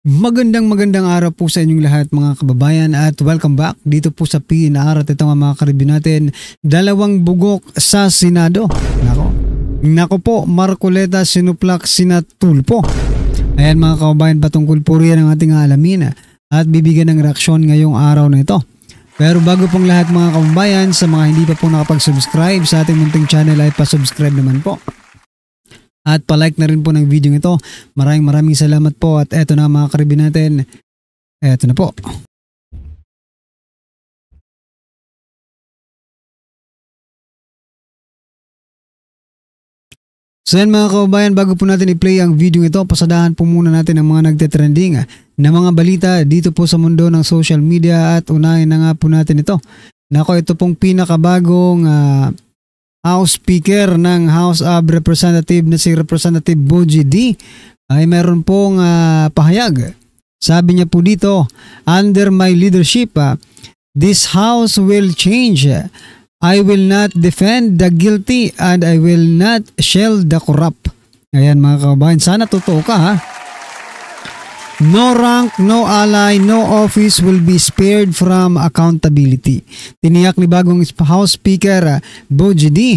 Magandang araw po sa inyong lahat mga kababayan at welcome back dito po sa PNR at ito nga mga karibyo natin, dalawang bugok sa Senado. Nako po, Marcoleta sinuplak sina Tulfo. Ayan mga kababayan, patungkol po riyan ang ating alamin at bibigyan ng reaksyon ngayong araw na ito. Pero bago pong lahat mga kababayan, sa mga hindi pa po nakapag-subscribe sa ating munting channel ay pa-subscribe naman po. At palike na rin po ng video ito. Maraming salamat po. At eto na mga karibyo natin. Eto na po. So yan mga kababayan, bago po natin i-play ang video ito, pasadahan po muna natin ang mga nagte-trending na mga balita dito po sa mundo ng social media. At unahin na nga po natin ito. Nako, ito pong pinakabagong House Speaker ng House of Representatives na si Representative Bogie D ay meron pong pahayag. Sabi niya po dito, under my leadership, this house will change. I will not defend the guilty and I will not shield the corrupt. Ayan mga kababayan, sana totoo ka ha. No rank, no ally, no office will be spared from accountability. Tiniyak ni bagong House Speaker Bogie D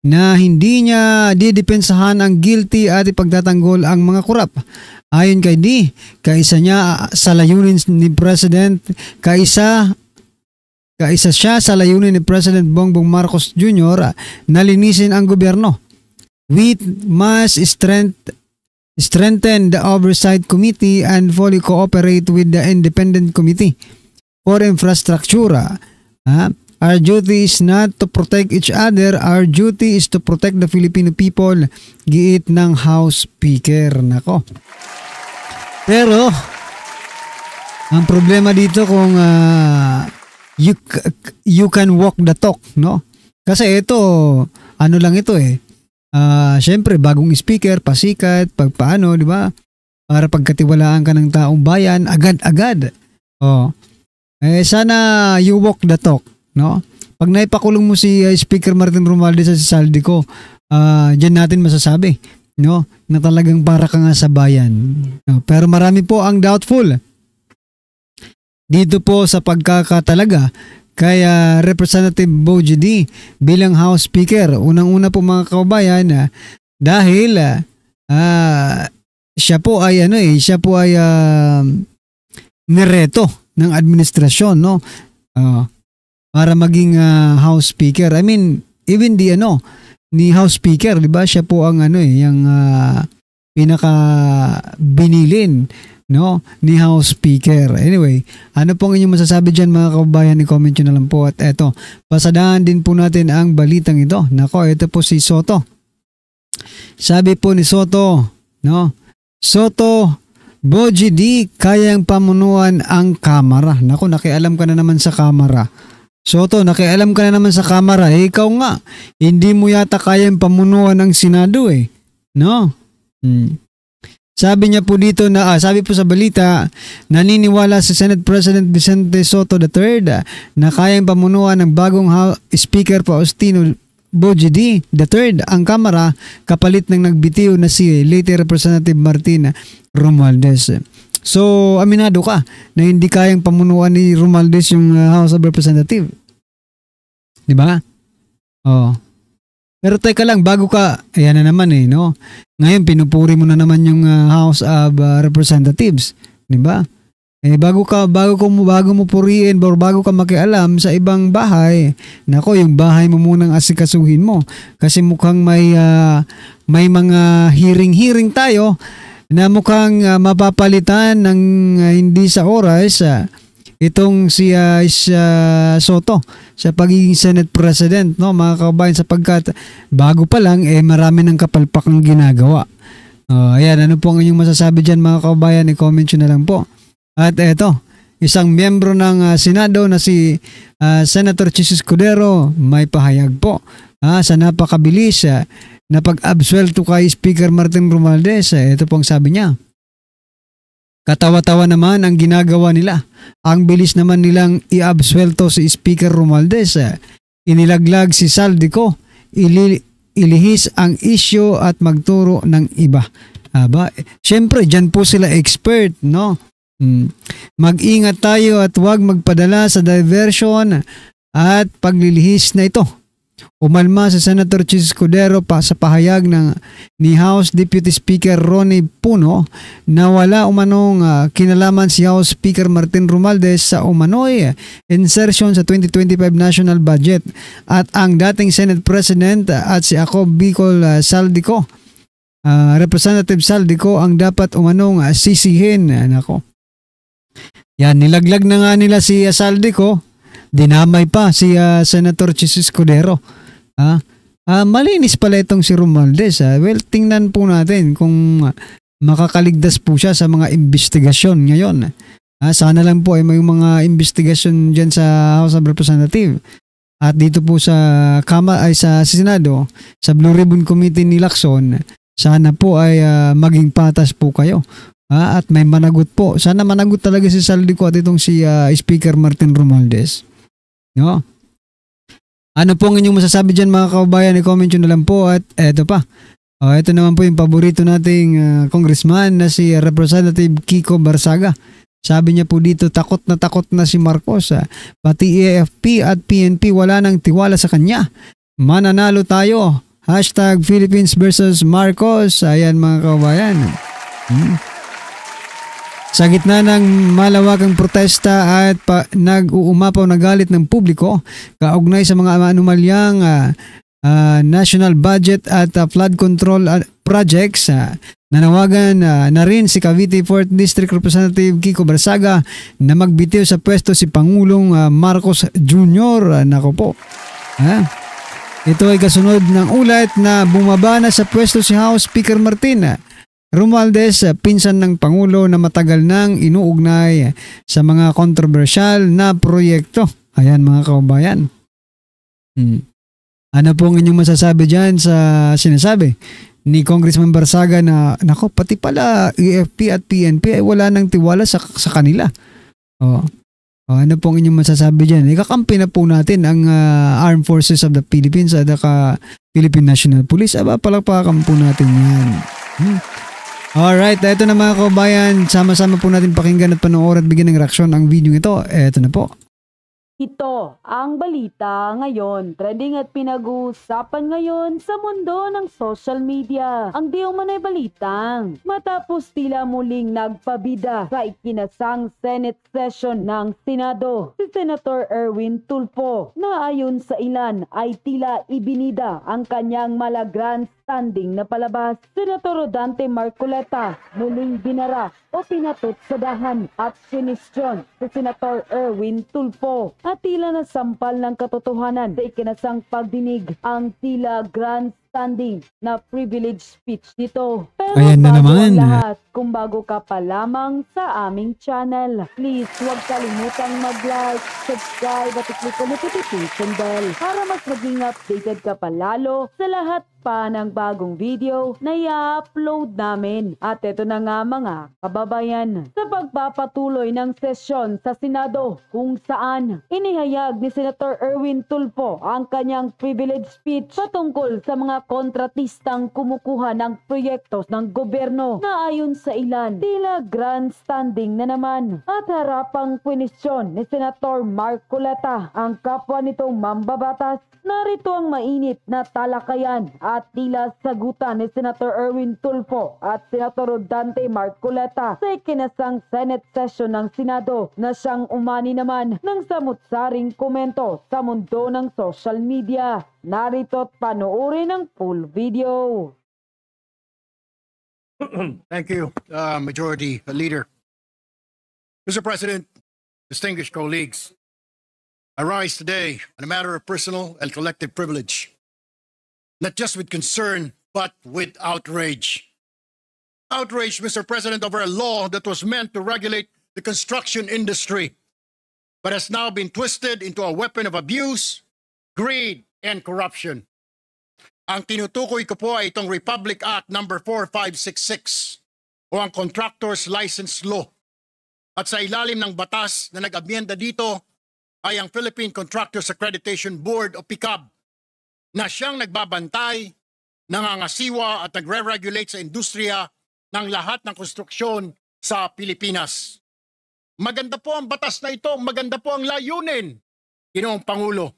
na hindi niya didepensahan ang guilty at ipagtatanggol ang mga korap. Ayon kay D, kaisa niya sa layunin ni President, kaisa siya sa layunin ni President Bongbong Marcos Jr. na linisin ang gobyerno. We must strengthen the Oversight Committee and fully cooperate with the Independent Committee for Infrastructure. Our duty is not to protect each other, our duty is to protect the Filipino people, giit ng House Speaker. Nako. Pero, ang problema dito kung you can walk the talk, no? Kasi ito, ano lang ito syempre bagong speaker, pasikat, pagpaano, di ba? Para pagkatiwalaan ka ng taong bayan, agad-agad. Sana you walk the talk, no? Pag naipakulong mo si Speaker Martin Romualdez sa Saldico, diyan natin masasabi, no? Na talagang para ka nga sa bayan. No? Pero marami po ang doubtful dito po sa pagkakatalaga kaya Representative Bogie D bilang House Speaker. Unang-una po mga kababayan dahil siya po ay nireto ng administrasyon, no? Para maging House Speaker. I mean, even ni House Speaker, 'di ba? Siya po ang yung pinaka binilin, no, ni House Speaker. Anyway, ano pong inyong masasabi dyan mga kababayan? I-comment nyo na lang po. At eto, pasadahan din po natin ang balitang ito. Nako, ito po si Soto. Sabi po ni Soto, no, Soto, Bogie D, kayang pamunuan ang Kamara. Nako, nakialam ka na naman sa Kamara. Soto, nakialam ka na naman sa Kamara. Ikaw nga, hindi mo yata kayang pamunuan ang Senado no? Sabi niya po dito sabi po sa balita, naniniwala si Senate President Vicente Soto III na kayang pamunuan ng bagong Speaker Faustino Bogie D III ang Kamara kapalit ng nagbitiw na si late Representative Martin Romualdez. So, aminado ka na hindi kayang pamunuan ni Romualdez yung House of Representatives. Di ba? Pero teka lang, bago ka, ayan na naman no? Ngayon, pinupuri mo na naman yung House of Representatives. Di ba? Bago mo puriin or bago ka makialam sa ibang bahay, nako, yung bahay mo munang asikasuhin mo. Kasi mukhang may mga hearing tayo na mukhang mapapalitan ng hindi sa oras itong si Soto sa pagiging Senate President, no mga kababayan, sapagkat bago pa lang marami ng kapalpakang ginagawa. Ayan, ano po ang inyong masasabi dyan mga kababayan? I-comment nyo na lang po. At eto, isang miyembro ng Senado na si Senator Chis Escudero may pahayag po sa napakabilis na pag-absuelto kay Speaker Martin Romualdez. Ito pong sabi niya, katawa-tawa naman ang ginagawa nila. Ang bilis naman nilang i-absuelto si Speaker Romualdez. Inilaglag si Saldico, ilihis ang isyo at magturo ng iba. Aba, syempre, dyan po sila expert, no? Mag-ingat tayo at huwag magpadala sa diversion at paglilihis na ito. Umalma si Senator Chis Escudero pa sa pahayag ni House Deputy Speaker Ronnie Puno na wala umanong kinalaman si House Speaker Martin Romualdez sa umano'y insertion sa 2025 national budget at ang dating Senate President at si Ako Bicol Saldico, Representative Saldico ang dapat umanong sisihin. Nako. Yan, nilaglag na nga nila si Saldico, dinamay pa si Senator Chis Escudero. Malinis pala itong si Romualdez. Well, tingnan po natin kung makakaligtas po siya sa mga investigasyon ngayon. Sana lang po ay may mga investigasyon dyan sa House of Representatives. At dito po sa Senado, sa Blue Ribbon Committee ni Lacson, sana po ay maging patas po kayo. At may managot po. Sana managot talaga si Saldico at itong si Speaker Martin Romualdez. No? Ano po ang inyong masasabi dyan mga kababayan? I-comment nyo na lang po. At eto pa. Ito naman po yung paborito nating congressman na si Representative Kiko Barsaga. Sabi niya po dito, takot na si Marcos. Pati AFP at PNP wala nang tiwala sa kanya. Mananalo tayo. #Philippines versus Marcos. Ayan mga kababayan. Sa gitna ng malawakang protesta at nag-uumapaw na galit ng publiko kaugnay sa mga anomalyang national budget at flood control projects, nanawagan na rin si Cavite 4th District Representative Kiko Barsaga na magbitiw sa pwesto si Pangulong Marcos Jr. Nako po. Ito ay kasunod ng ulat na bumaba na sa pwesto si House Speaker Martin Romualdez, pinsan ng Pangulo na matagal nang inuugnay sa mga kontrobersyal na proyekto. Ayan mga kababayan. Ano po ang inyong masasabi dyan sa sinasabi ni Congressman Barsaga na nako pati pala AFP at PNP ay wala nang tiwala sa kanila. Ano po ang inyong masasabi dyan? Ikakampi na po natin ang Armed Forces of the Philippines at Philippine National Police. Palakpakan po natin yan. Alright, ito na mga kababayan, sama-sama po natin pakinggan at panoorin at bigyan ng reaksyon ang video ito. Ito na po. Ito ang balita ngayon. Trending at pinag-uusapan ngayon sa mundo ng social media. Ang di umanay balitang matapos tila muling nagpabida sa ikinasang Senate session ng Senado, si Senator Erwin Tulfo na ayon sa ilan ay tila ibinida ang kanyang malagran standing na palabas. Senator Rodante Marcoleta muling binara o pinatot sa dahan at kinestyon si Senator Erwin Tulfo at tila nasampal ng katotohanan sa ikinasang pagdinig ang tila grandstanding na privilege speech nito. Pero ayan na bago naman. ang lahat, kung bago ka pa lamang sa aming channel, please huwag kalimutang mag-like, subscribe at i-click ang notification bell para mas maging updated ka pa lalo sa lahat pa ng bagong video na i-upload namin. At ito na nga mga kababayan, sa pagpapatuloy ng sesyon sa Senado kung saan inihayag ni Senator Erwin Tulfo ang kanyang privilege speech patungkol sa mga kontratistang kumukuha ng proyektos ng gobyerno na ayon sa ilan tila grandstanding na naman at harapang kwenisyon ni Senator Marcoleta ang kapwa nitong mambabatas. Narito ang mainit na talakayan at tila sagutan ni Senator Erwin Tulfo at Senator Rodante Marcoleta sa ikinasang Senate session ng Senado na siyang umani naman ng samut-saring komento sa mundo ng social media. Narito't panoorin ang full video. Thank you, Majority Leader. Mr. President, distinguished colleagues, I rise today on a matter of personal and collective privilege, not just with concern, but with outrage. Outrage, Mr. President, over a law that was meant to regulate the construction industry, but has now been twisted into a weapon of abuse, greed, and corruption. Ang tinutukoy ko po ay itong Republic Act No. 4566 o ang Contractors License Law. At sa ilalim ng batas na nag-amyenda dito ay ang Philippine Contractors Accreditation Board o PICAB na siyang nagbabantay, nangangasiwa at nagre-regulate sa industriya ng lahat ng konstruksyon sa Pilipinas. Maganda po ang batas na ito, maganda po ang layunin, Ginoong Pangulo.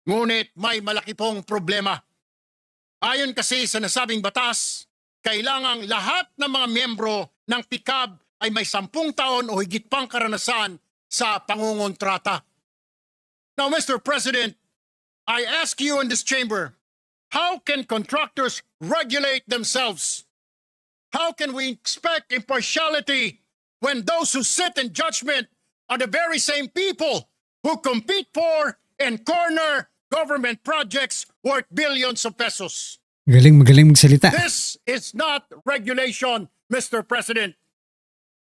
Ngunit may malaki pong problema. Ayon kasi sa nasabing batas, kailangang lahat ng mga miyembro ng PICAB ay may 10 taon o higit pang karanasan sa pangungontrata. Now, Mr. President, I ask you in this chamber, how can contractors regulate themselves? How can we expect impartiality when those who sit in judgment are the very same people who compete for and corner government projects worth billions of pesos? Magaling magsalita. This is not regulation, Mr. President.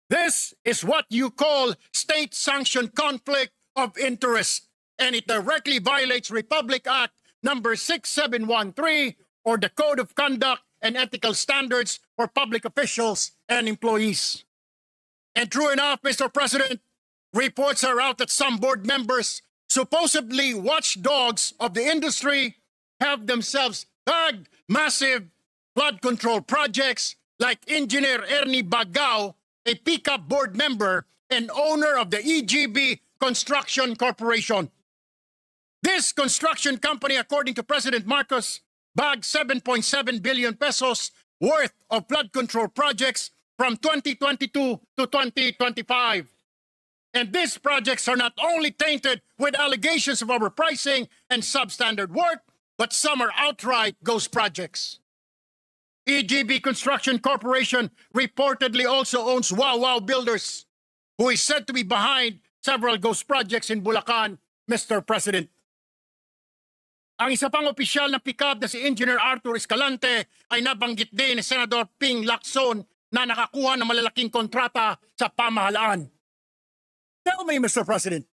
This is what you call state-sanctioned conflict of interest, and it directly violates Republic Act number 6713 or the Code of Conduct and Ethical Standards for Public Officials and Employees. And true enough, Mr. President, reports are out that some board members, supposedly watchdogs of the industry, have themselves bagged massive flood control projects like Engineer Ernie Bagao, a PICAB board member and owner of the EGB Construction Corporation. This construction company, according to President Marcos, bagged 7.7 billion pesos worth of flood control projects from 2022 to 2025. And these projects are not only tainted with allegations of overpricing and substandard work, but some are outright ghost projects. EGB Construction Corporation reportedly also owns Wow Wow Builders, who is said to be behind several ghost projects in Bulacan, Mr. President. Ang isa pang opisyal ng PICAB na si Engineer Arthur Escalante ay nabanggit din ni Senador Ping Lacson na nakakuha ng malalaking kontrata sa pamahalaan. Tell me, Mr. President,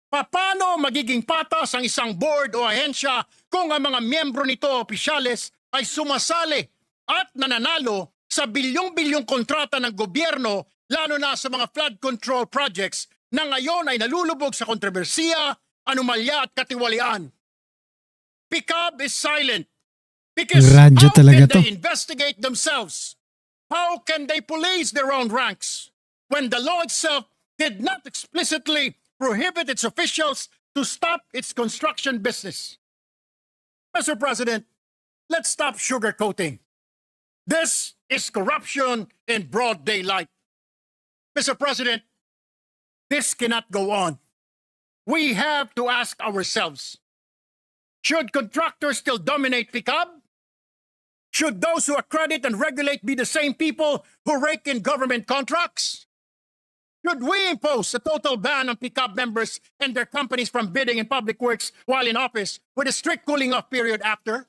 paano magiging patas ang isang board o ahensya kung ang mga miyembro nito o opisyales ay sumasali at nananalo sa bilyong-bilyong kontrata ng gobyerno, lalo na sa mga flood control projects na ngayon ay nalulubog sa kontrobersiya, anomalya at katiwalian? PICAB is silent because Radyo how talaga can to. they investigate themselves? How can they police their own ranks when the law itself did not explicitly prohibit its officials to stop its construction business? Mr. President, let's stop sugarcoating. This is corruption in broad daylight. Mr. President, this cannot go on. We have to ask ourselves, should contractors still dominate PICAB? Should those who accredit and regulate be the same people who rake in government contracts? Should we impose a total ban on PICAB members and their companies from bidding in public works while in office with a strict cooling-off period after?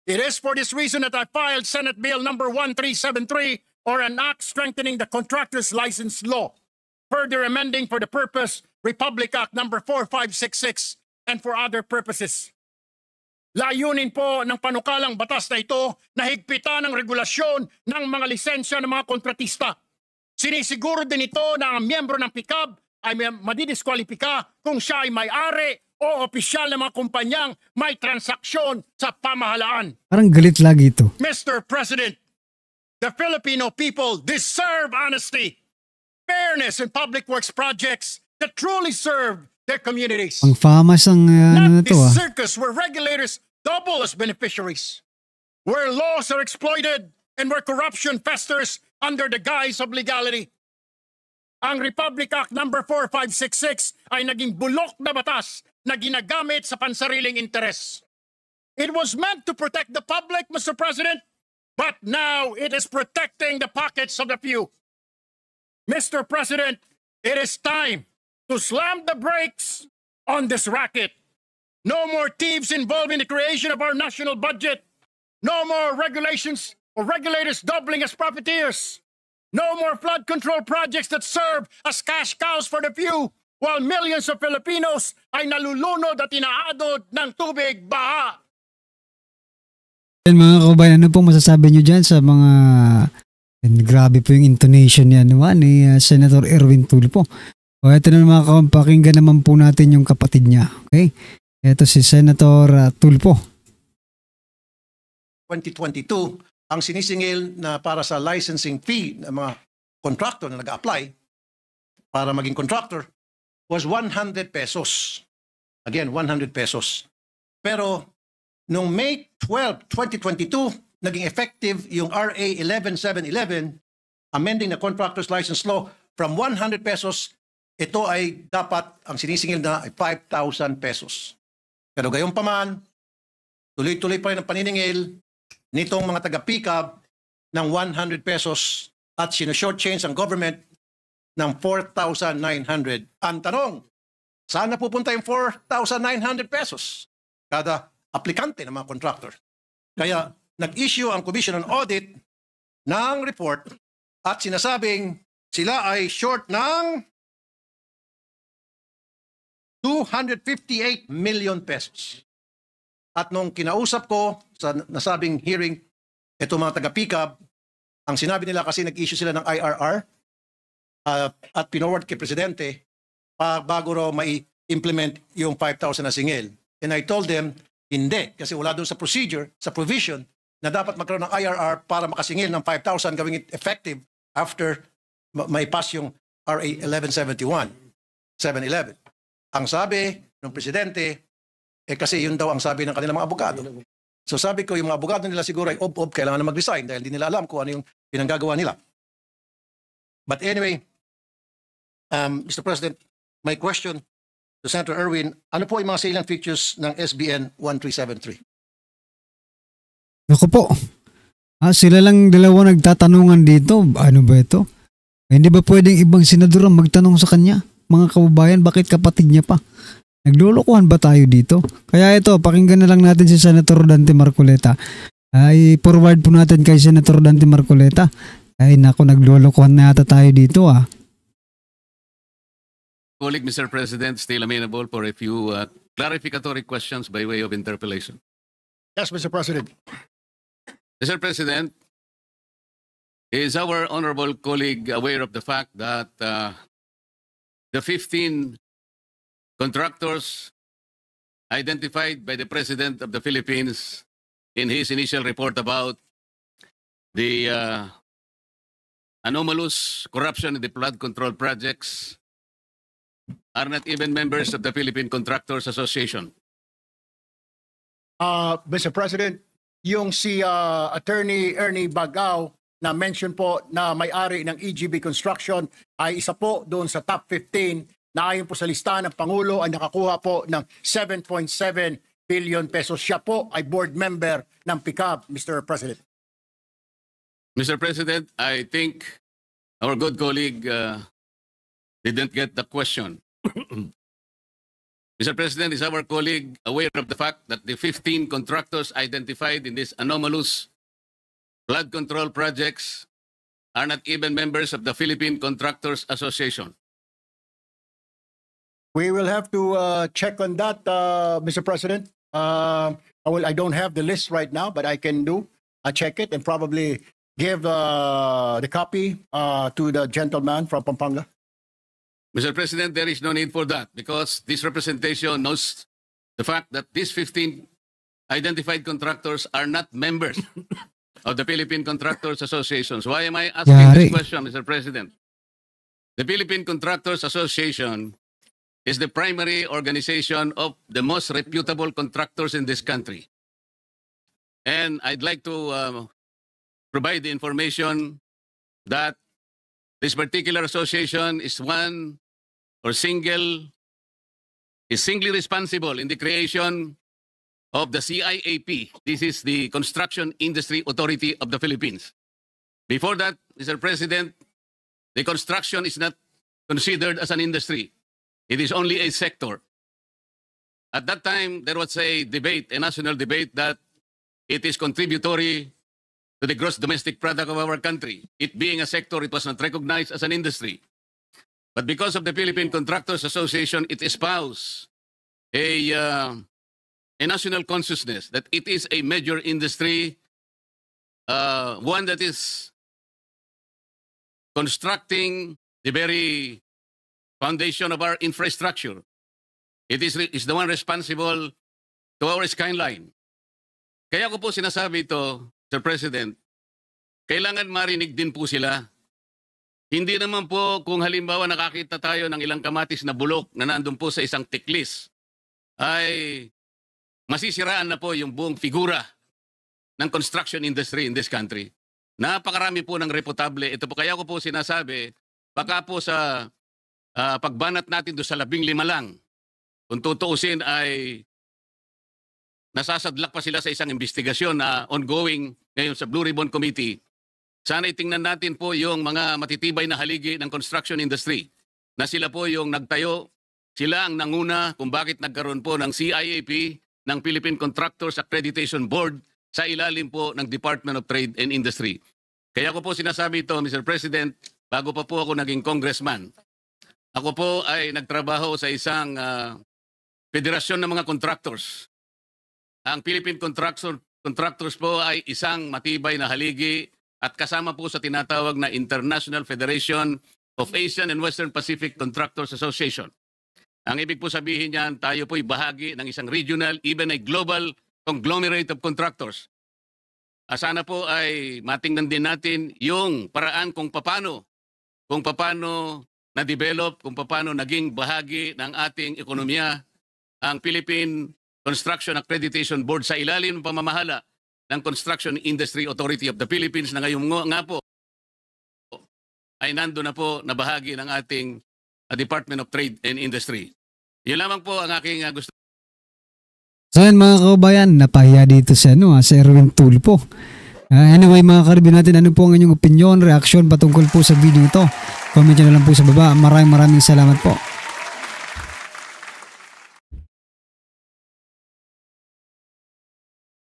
It is for this reason that I filed Senate Bill number 1373, or an act strengthening the contractor's license law, further amending for the purpose Republic Act number 4566 and for other purposes. Layunin po ng panukalang batas na ito na higpitan ang regulasyon ng mga lisensya ng mga kontratista. Sinisiguro din ito na ang miyembro ng PICAB ay madidiskwalipika kung siya ay may-ari o opisyal ng mga kumpanyang may transaksyon sa pamahalaan. Parang galit lagi ito. Mr. President, the Filipino people deserve honesty, fairness in public works projects that truly serve their communities. Ang famas ang ano na Not to this ah. circus where regulators double as beneficiaries, where laws are exploited and where corruption festers under the guise of legality. Ang Republic Act number 4566 ay naging bulok na batas na ginagamit sa pansariling interes. It was meant to protect the public, Mr. President, but now it is protecting the pockets of the few. Mr. President, it is time to slam the brakes on this racket. No more thieves involved in the creation of our national budget. No more regulations or regulators doubling as profiteers. No more flood control projects that serve as cash cows for the few, while millions of Filipinos ay nalulunod at inaadod ng tubig baha. Yan mga kabayan, ano pong masasabi nyo dyan sa mga... And grabe po yung intonation niya ni Senator Erwin Tulfo. O ito na mga kapakinggan naman po natin yung kapatid niya. Okay? Ito si Senator Tulfo. 2022, ang sinisingil na para sa licensing fee ng mga contractor na nag-apply para maging contractor was 100 pesos. Again, 100 pesos. Pero noong May 12, 2022, naging effective yung RA 11711, amending the Contractors License Law from 100 pesos, ito ay dapat ang sinisingil na ay 5,000 pesos. Pero gayon pa man, tuloy-tuloy pa rin ang paniningil nitong mga taga-PCAB ng 100 pesos at sinashort change ang government ng 4,900. Ang tanong, saan na pupunta yung 4,900 pesos kada aplikante ng mga contractor? Kaya nag-issue ang Commission on Audit ng report at sinasabing sila ay short ng 258 million pesos. At nung kinausap ko sa nasabing hearing, ito mga taga-PCAB, ang sinabi nila kasi nag-issue sila ng IRR at pinorward kay Presidente bago raw mai-implement yung 5,000 na singil. And I told them, hindi, kasi wala doon sa procedure, sa provision, na dapat magkaroon ng IRR para makasingil ng 5,000, gawing it effective after may pass yung RA 1171, 711. Ang sabi ng Presidente, kasi yun daw ang sabi ng kanilang mga abogado. So sabi ko, yung mga abogado nila siguro ay kailangan na mag-resign dahil hindi nila alam kung ano yung pinanggagawa nila. But anyway, Mr. President, my question to Senator Erwin, ano po yung mga salient features ng SBN 1373? Naku po. Sila lang dalawa nagtatanungan dito. Ano ba ito? Hindi ba pwedeng ibang senador ang magtanong sa kanya? Mga kababayan, bakit kapatid niya pa? Naglulukuhan ba tayo dito? Kaya ito, pakinggan na lang natin si Senator Dante Marcoleta. Ay, forward po natin kay Senator Dante Marcoleta. Ay, naku, naglulukuhan na yata tayo dito Colleague, Mr. President, still amenable for a few clarificatory questions by way of interpellation. Yes, Mr. President. Mr. President, is our honorable colleague aware of the fact that the 15 contractors identified by the President of the Philippines in his initial report about the anomalous corruption in the flood control projects are not even members of the Philippine Contractors Association? Mr. President, yung si Attorney Ernie Bagao na mention po na may-ari ng EGB Construction ay isa po doon sa top 15 na ayon po sa listahan ng Pangulo ay nakakuha po ng 7.7 billion pesos. Siya po ay board member ng PCAB, Mr. President. Mr. President, I think our good colleague didn't get the question. Mr. President, is our colleague aware of the fact that the 15 contractors identified in these anomalous flood control projects are not even members of the Philippine Contractors Association? We will have to check on that, Mr. President. I don't have the list right now, but I can check it and probably give the copy to the gentleman from Pampanga. Mr. President, there is no need for that because this representation knows the fact that these 15 identified contractors are not members of the Philippine Contractors Association. Why am I asking this question, Mr. President? The Philippine Contractors Association is the primary organization of the most reputable contractors in this country. And I'd like to provide the information that this particular association is singly responsible in the creation of the CIAP. This is the Construction Industry Authority of the Philippines. Before that, Mr. President, the construction is not considered as an industry. It is only a sector. At that time, there was a debate, a national debate, that it is contributory to the gross domestic product of our country. It being a sector, it was not recognized as an industry. But because of the Philippine Contractors Association, it espoused a national consciousness that it is a major industry, one that is constructing the very foundation of our infrastructure. It is the one responsible to our skyline. Kaya ko po sinasabi ito, Sir President, kailangan marinig din po sila. Hindi naman po kung halimbawa nakakita tayo ng ilang kamatis na bulok na nandun po sa isang tiklis, ay masisiraan na po yung buong figura ng construction industry in this country. Napakarami po ng reputable. Ito po kaya ko po sinasabi, baka po sa pagbanat natin doon sa 15 lang, kung tutuusin ay nasasadlak pa sila sa isang investigasyon na ongoing ngayon sa Blue Ribbon Committee. Sana itingnan natin po yung mga matitibay na haligi ng construction industry na sila po yung nagtayo, sila ang nanguna kung bakit nagkaroon po ng CIAP, ng Philippine Contractors Accreditation Board sa ilalim po ng Department of Trade and Industry. Kaya ko po sinasabi ito, Mr. President, bago pa po ako naging congressman. Ako po ay nagtrabaho sa isang federasyon ng mga contractors. Ang Philippine Contractors po ay isang matibay na haligi at kasama po sa tinatawag na International Federation of Asian and Western Pacific Contractors Association. Ang ibig po sabihin niyan, tayo po ay bahagi ng isang regional, even a global conglomerate of contractors. Sana po ay matingnan din natin yung paraan kung paano na-develop, kung paano naging bahagi ng ating ekonomiya ang Philippine Construction Accreditation Board sa ilalim ng pamamahala ng Construction Industry Authority of the Philippines na ngayon nga po ay nando na po na bahagi ng ating Department of Trade and Industry. Yun lamang po ang aking gusto. So yan mga kababayan, napahiya dito sa Erwin Tulfo. Anyway mga karibin natin, ano po ang inyong opinion, reaction patungkol po sa video ito? Comment nyo na lang po sa baba. Maraming salamat po.